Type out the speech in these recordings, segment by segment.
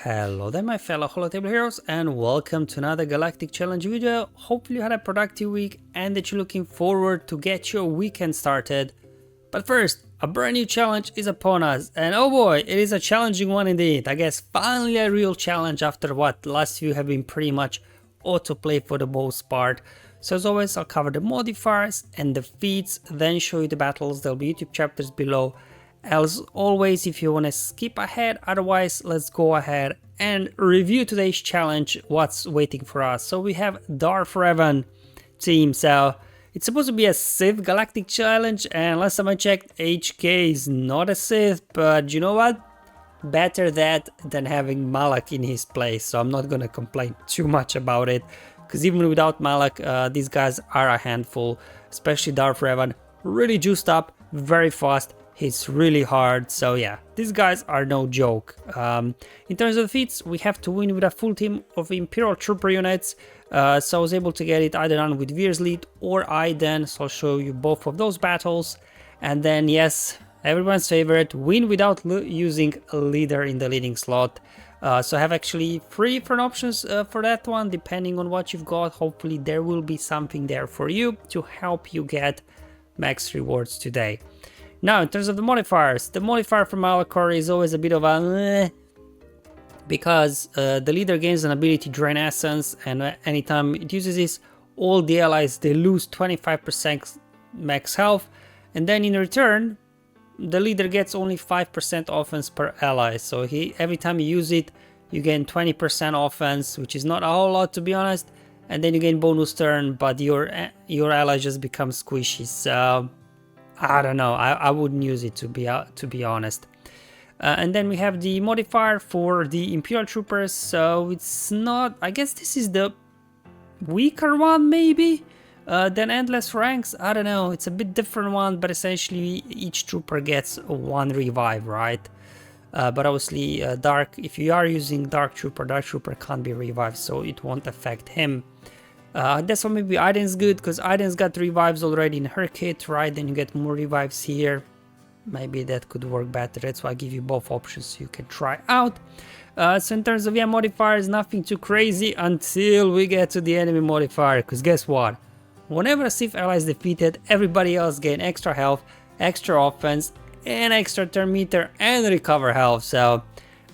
Hello there my fellow holotable heroes and welcome to another Galactic challenge video. Hopefully you had a productive week and that you're looking forward to get your weekend started. But first, a brand new challenge is upon us and oh boy, it is a challenging one indeed. I guess finally a real challenge after what last few have been pretty much autoplay for the most part. So as always, I'll cover the modifiers and the feats, then show you the battles. There'll be YouTube chapters below. As always, if you want to skip ahead, otherwise let's go ahead and review today's challenge, what's waiting for us. So we have Darth Revan team, so it's supposed to be a Sith Galactic challenge, and last time I checked, HK is not a Sith, but you know what? Better that than having Malak in his place, so I'm not gonna complain too much about it, because even without Malak, these guys are a handful, especially Darth Revan, really juiced up, very fast. He's really hard, so yeah, these guys are no joke. In terms of the feats, we have to win with a full team of Imperial trooper units, so I was able to get it either done with Veers lead or Iden, so I'll show you both of those battles. And then yes, everyone's favorite, win without using a leader in the leading slot. So I have actually 3 different options for that one, depending on what you've got. Hopefully there will be something there for you to help you get max rewards today. Now, in terms of the modifiers, the modifier for Malachor is always a bit of a because the leader gains an ability to drain essence, and anytime it uses this, all the allies they lose 25% max health, and then in return, the leader gets only 5% offense per ally. So every time you use it, you gain 20% offense, which is not a whole lot to be honest, and then you gain bonus turn, but your ally just becomes squishy. So I don't know, I wouldn't use it to be honest. And then we have the modifier for the Imperial troopers, so it's not, I guess this is the weaker one maybe than Endless Ranks. I don't know, it's a bit different one, but essentially each trooper gets 1 revive, right? But obviously if you are using Dark Trooper can't be revived, so it won't affect him. That's why maybe Iden's good, because Iden's got revives already in her kit, right? Then you get more revives here. Maybe that could work better. That's why I give you both options so you can try out. So in terms of modifiers, nothing too crazy until we get to the enemy modifier, because guess what? Whenever a Sith ally is defeated, everybody else gain extra health, extra offense, and extra turn meter and recover health. So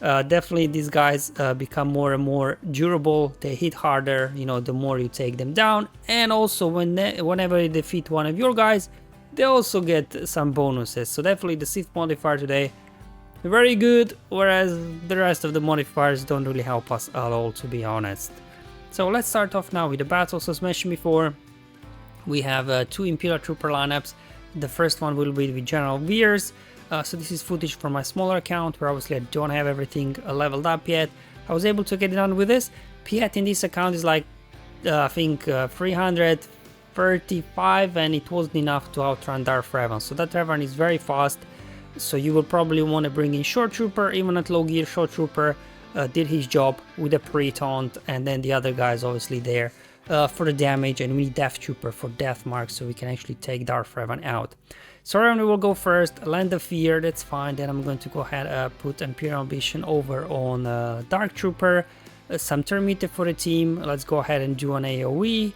definitely these guys become more and more durable. They hit harder, you know, the more you take them down, and also whenever you defeat one of your guys, they also get some bonuses. So definitely the Sith modifier today very good, whereas the rest of the modifiers don't really help us at all, to be honest. So let's start off now with the battles. As mentioned before, we have 2 Imperial trooper lineups. The first one will be with General Veers. So this is footage from my smaller account, where obviously I don't have everything leveled up yet. I was able to get it done with this. Piet in this account is like, I think 335, and it wasn't enough to outrun Darth Revan. So that Revan is very fast, so you will probably want to bring in Short Trooper. Even at low gear, Short Trooper did his job with a pre-taunt, and then the other guys obviously there for the damage, and we need Death Trooper for death marks so we can actually take Darth Revan out. So Revan will go first, land of fear, that's fine. Then I'm going to go ahead put Imperial Ambition over on Dark Trooper, some turn meter for the team. Let's go ahead and do an AoE,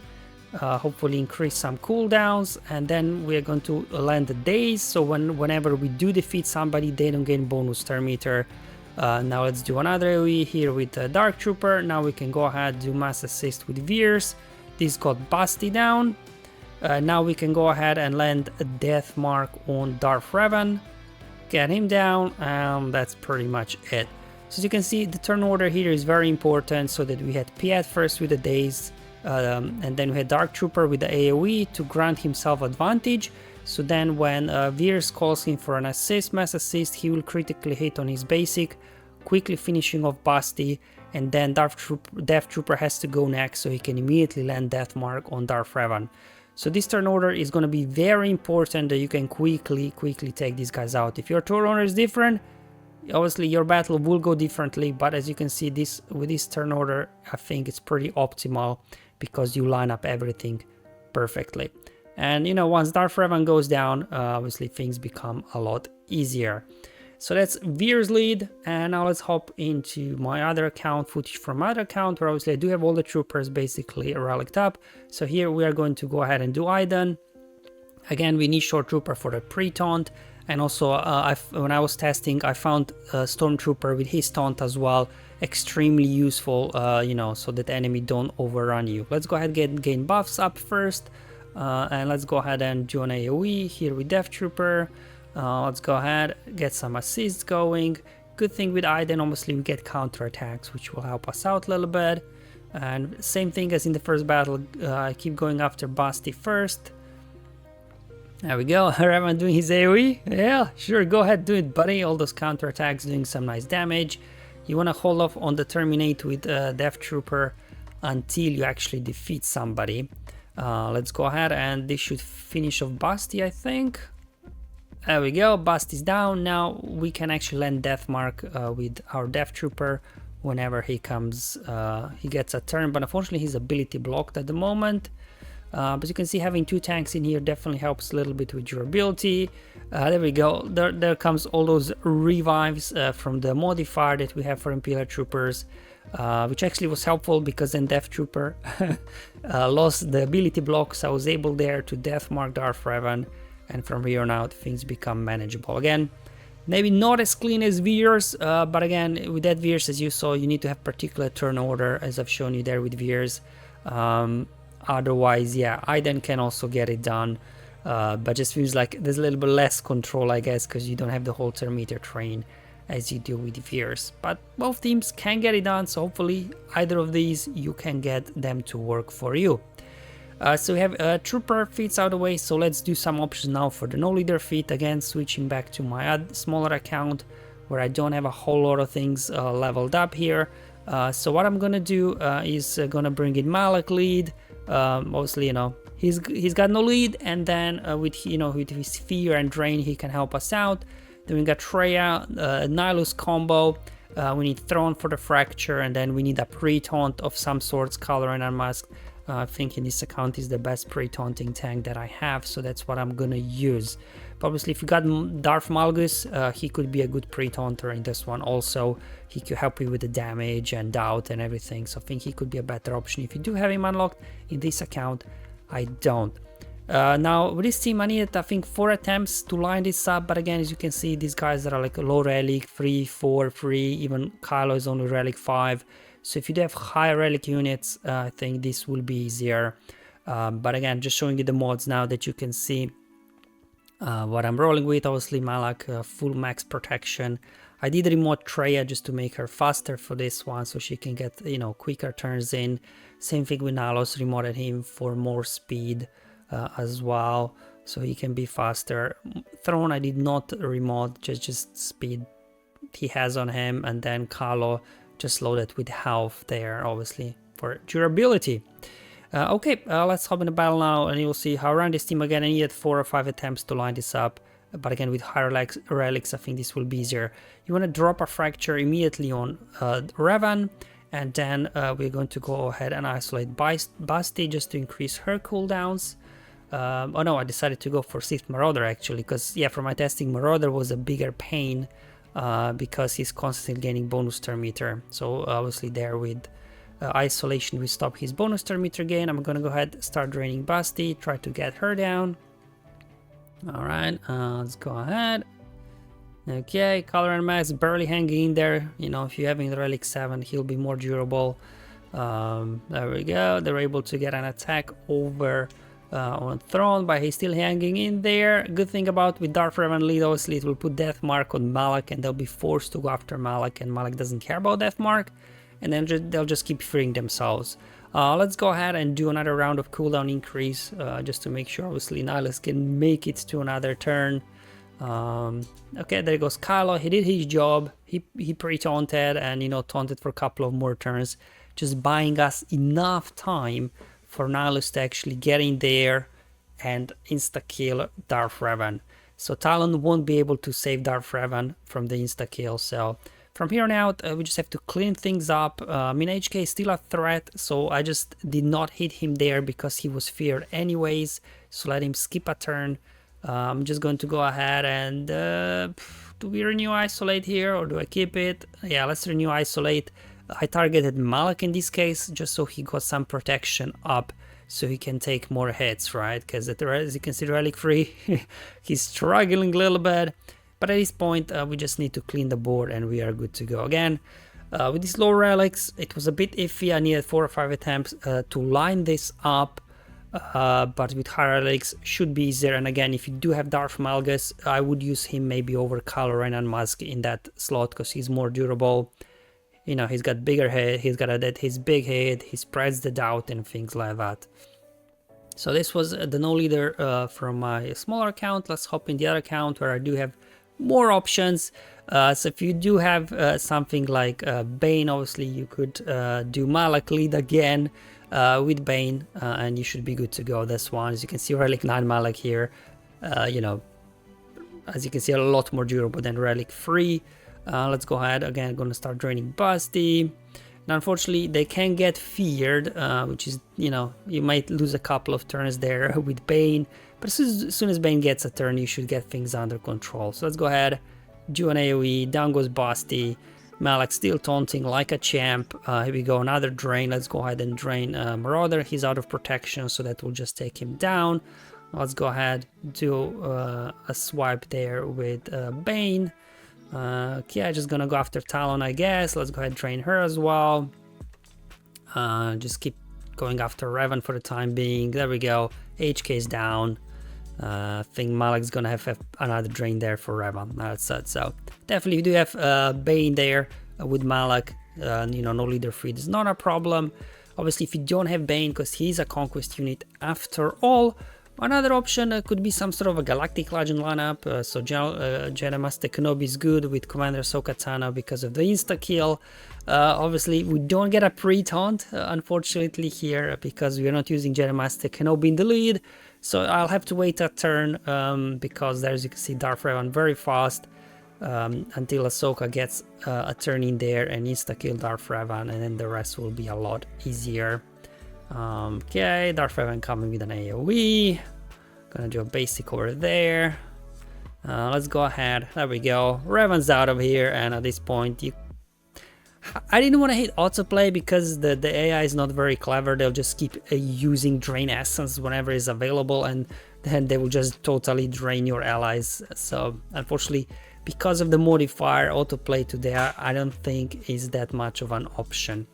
hopefully increase some cooldowns, and then we are going to land the daze, so whenever we do defeat somebody, they don't gain bonus turn meter. Now let's do another AoE here with Dark Trooper. Now we can go ahead do mass assist with Veers. This got Basti down. Now we can go ahead and land a death mark on Darth Revan, get him down, and that's pretty much it. So as you can see, the turn order here is very important, so that we had Piet first with the daze, and then we had Dark Trooper with the AoE to grant himself advantage. So then when Veers calls in for an assist, mass assist, he will critically hit on his basic, quickly finishing off Basti, and then Death Trooper has to go next, so he can immediately land death mark on Darth Revan. So this turn order is going to be very important, that you can quickly take these guys out. If your turn order is different, obviously your battle will go differently, but as you can see, with this turn order, I think it's pretty optimal, because you line up everything perfectly. And you know, once Darth Revan goes down, obviously things become a lot easier. So that's Veers lead, and now let's hop into my other account, footage from my other account, where obviously I do have all the troopers basically relicked up. So here we are going to go ahead and do Iden. Again, we need short trooper for the pre-taunt, and also when I was testing, I found Stormtrooper with his taunt as well, extremely useful, you know, so that the enemy don't overrun you. Let's go ahead and gain buffs up first, and let's go ahead and do an AoE here with Death Trooper. Let's go ahead, get some assists going. Good thing with Iden, obviously we get counter attacks, which will help us out a little bit. And same thing as in the first battle, I keep going after Basti first. There we go, Revan doing his AoE. Yeah, sure, go ahead, do it, buddy. All those counter attacks doing some nice damage. You want to hold off on the Terminate with Death Trooper until you actually defeat somebody. Let's go ahead, and this should finish off Basti, I think. There we go, Basti's down. Now we can actually land Death Mark with our Death Trooper whenever he comes, he gets a turn, but unfortunately his ability blocked at the moment. But you can see having 2 tanks in here definitely helps a little bit with durability. There we go, there comes all those revives from the modifier that we have for Imperial troopers, which actually was helpful because then Death Trooper lost the ability blocks. I was able there to Death Mark Darth Revan, and from here on out things become manageable again. Maybe not as clean as Veers, but again, with that Veers, as you saw, you need to have particular turn order, as I've shown you there with Veers. Otherwise, yeah, Iden can also get it done, but just feels like there's a little bit less control, I guess, because you don't have the whole Terminator train as you do with Veers. But both teams can get it done, so hopefully either of these you can get them to work for you. So we have trooper feats out of the way, so let's do some options now for the no leader feat. Again, switching back to my smaller account where I don't have a whole lot of things leveled up here. So what I'm gonna do is gonna bring in Malak lead. Obviously, you know, he's got no lead, and then with his fear and drain he can help us out. Then we got Treya, Nihilus combo. We need Throne for the fracture, and then we need a pre-taunt of some sorts, color and unmasked. I think in this account is the best pre-taunting tank that I have, so that's what I'm gonna use. But obviously, if you got Darth Malgus, he could be a good pre-taunter in this one also. He could help you with the damage and doubt and everything, so I think he could be a better option if you do have him unlocked. In this account, I don't. Now, with this team, I needed, I think, 4 attempts to line this up, but again, as you can see, these guys that are like a low relic, 3, 4, 3, even Kylo is only relic 5. So if you do have high relic units, I think this will be easier. But again, just showing you the mods now that you can see what I'm rolling with. Obviously, Malak, full max protection. I did remote Treya just to make her faster for this one, so she can get, you know, quicker turns in. Same thing with Nalos, remoted him for more speed as well, so he can be faster. Throne, I did not remote, just speed he has on him, and then Kylo just loaded with health there, obviously, for durability. Okay, let's hop in the battle now, and you'll see how around this team again. I needed 4 or 5 attempts to line this up, but again, with higher relics, I think this will be easier. You want to drop a fracture immediately on Revan, and then we're going to go ahead and isolate Basti just to increase her cooldowns. Oh no, I decided to go for Sith Marauder actually, because yeah, for my testing, Marauder was a bigger pain because he's constantly gaining bonus turn meter. So obviously there with isolation we stop his bonus turn meter gain. I'm gonna go ahead, start draining Basti, try to get her down. Alright, let's go ahead. Okay, Color and Max barely hanging in there. You know, if you're having the Relic 7, he'll be more durable. There we go, they're able to get an attack over on Throne, but he's still hanging in there. Good thing about with Darth Revan lead, obviously it will put Death Mark on Malak, and they'll be forced to go after Malak, and Malak doesn't care about Death Mark, and then they'll just keep freeing themselves. Let's go ahead and do another round of cooldown increase, just to make sure obviously Nihilus can make it to another turn. Okay, there goes Kylo. He did his job. He pre-taunted and, you know, taunted for a couple of more turns, just buying us enough time for Nihilus to actually get in there and insta-kill Darth Revan. So Talon won't be able to save Darth Revan from the insta-kill. So from here on out, we just have to clean things up. I mean, HK is still a threat, so I just did not hit him there because he was feared anyways. So let him skip a turn. I'm just going to go ahead and do we renew isolate here or do I keep it? Yeah, let's renew isolate. I targeted Malak in this case just so he got some protection up so he can take more hits, right? Because as you can see, relic free, he's struggling a little bit. But at this point, we just need to clean the board and we are good to go. Again, with these low relics, it was a bit iffy. I needed 4 or 5 attempts to line this up. But with high relics should be easier. And again, if you do have Darth Malgus, I would use him maybe over Kylo Ren and Musk in that slot because he's more durable. You know, he's got bigger head, he's got his big head, he spreads the doubt and things like that. So this was the no leader from my smaller account. Let's hop in the other account where I do have more options. So if you do have something like Bane, obviously you could do Malak lead again with Bane and you should be good to go. This one, as you can see, Relic 9 Malak here, you know, as you can see, a lot more durable than Relic 3. Let's go ahead again. Going to start draining Basti. Now, unfortunately, they can get feared, which is, you know, you might lose a couple of turns there with Bane. But as soon as Bane gets a turn, you should get things under control. So let's go ahead, do an AoE. Down goes Basti. Malak still taunting like a champ. Here we go, another drain. Let's go ahead and drain Marauder. He's out of protection, so that will just take him down. Let's go ahead, do a swipe there with Bane. Okay, I'm just gonna go after Talon, I guess. Let's go ahead and train her as well. Just keep going after Revan for the time being. There we go. HK is down. I think Malak's gonna have another drain there for Revan. That's it. So definitely, you do have Bane there with Malak. You know, no leader feed is not a problem. Obviously, if you don't have Bane, because he's a conquest unit after all. Another option could be some sort of a Galactic Legend lineup. So Jedi Master Kenobi is good with Commander Ahsoka Tano because of the insta-kill. Obviously, we don't get a pre-taunt, unfortunately, here because we are not using Jedi Master Kenobi in the lead. So I'll have to wait a turn because there, as you can see, Darth Revan very fast until Ahsoka gets a turn in there and insta-kill Darth Revan, and then the rest will be a lot easier. Okay, Darth Revan coming with an AoE. Gonna do a basic over there. Let's go ahead. There we go. Revan's out of here, and at this point, I didn't want to hit autoplay because the AI is not very clever. They'll just keep using Drain Essence whenever it's available, and then they will just totally drain your allies. So, unfortunately, because of the modifier, autoplay today, I don't think is that much of an option.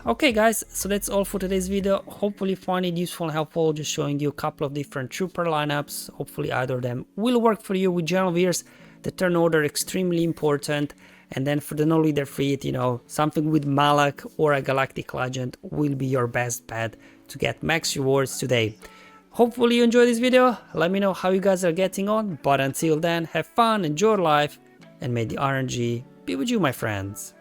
Okay guys, so that's all for today's video. Hopefully you find it useful and helpful, just showing you a couple of different trooper lineups. Hopefully either of them will work for you. With General Veers, the turn order extremely important, and then for the no leader feat, you know, something with Malak or a Galactic Legend will be your best bet to get max rewards today. Hopefully you enjoyed this video. Let me know how you guys are getting on, but until then, have fun, enjoy life, and may the RNG be with you, my friends.